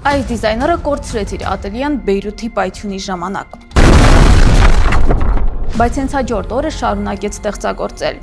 Այս դիզայները կորցրեց իր ատելյեն Բեյրութի պայթյունի ժամանակ։ Բայց հենց հաջորդ օրը շարունակեց ստեղծագործել։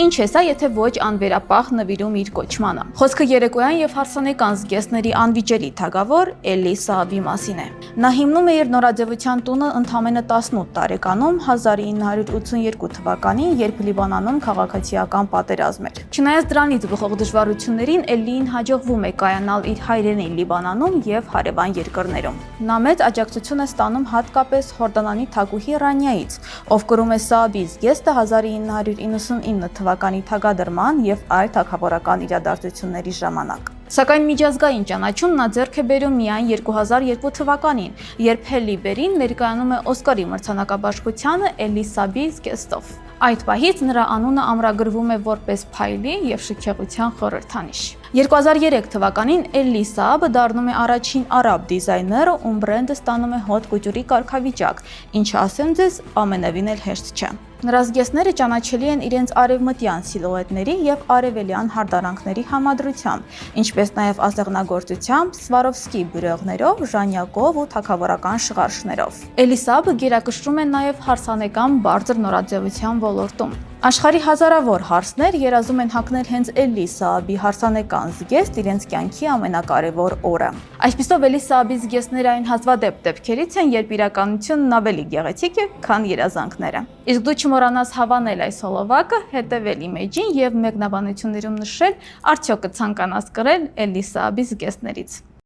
Ինչ է սա, եթե ոչ անվերապահ նվիրում իր կոչմանը։ Խոսքը երեկոյան եւ հարսանեկան զգեստների անվիճելի թագավոր Էլլի Սաաբի մասին է։ Նա հիմնում է իր նորաձևության տունը ընդամենը 18 տարեկանում 1982 թվականին, երբ Լիբանանում քաղաքացիական պատերազմ էր։ Չնայած դրանից բխող դժվարություններին, Էլլիին հաջողվում է կայանալ իր հայրենի Լիբանանում եւ հարևան երկրներում։ Նա մեծ աջակցություն է ստանում հատկապես Հորդանանի թագուհի Ռանիայից, ով կրում է Սաաբի զգեստը 1999 թվականի թագադրման եւ այլ թագավորական իրադարձությունների ժամանակ։ Սակայն միջազգային ճանաչում նա ձեռք է բերում միայն 2002 թվականին, երբ Հելլի Բերին ներկայանում է Օսկարի մրցանակաբաշխությանը Էլլի Սաաբի զգեստով։ Այդ պահից նրա անունը ամրագրվում է որպես փայլի եւ շքեղության խորհրդանիշ։ 2003 թվականին Էլլի Սաաբը դառնում է առաջին արաբ դիզայները, ում բրենդը ստանում է հոտ կուտյուրի կարգավիճակ, ինչը ասեմ ձեզ ամենևին էլ հեշտ չէ։ Նրա զգեստները ճանաչելի են իրենց արևմտյան սիլուետների եւ արևելյան հարդարանքների համադրությամբ, ինչպես նաեւ ասեղնագործությամբ, Սվարովսկի բյուրեղներով, ժանյակով ու թագավորական շղարշներով։ Էլլի Սաաբը գերակշռում է նաեւ հարսանեկան բարձր նորաձևության ոլորտում։ Աշխարհի հազարավոր հարսներ երազում են հագնել հենց Էլլի Սաաբի հարսանեկան զգեստ իրենց կյանքի ամենակարևոր օրը։ Այսպիսով Էլլի Սաաբի զգեստները այն հազվադեպ դեպքերից են, երբ իրականությունն ավելի գեղեցիկ է, քան երազանքները։ Իսկ դու չմոռանաս հավանել այս հոլովակը, հետևել իմեջին եւ մեկնաբանություններում նշել, արդյոք կցանկանաս կրել Էլլի Սաաբի զգեստներից։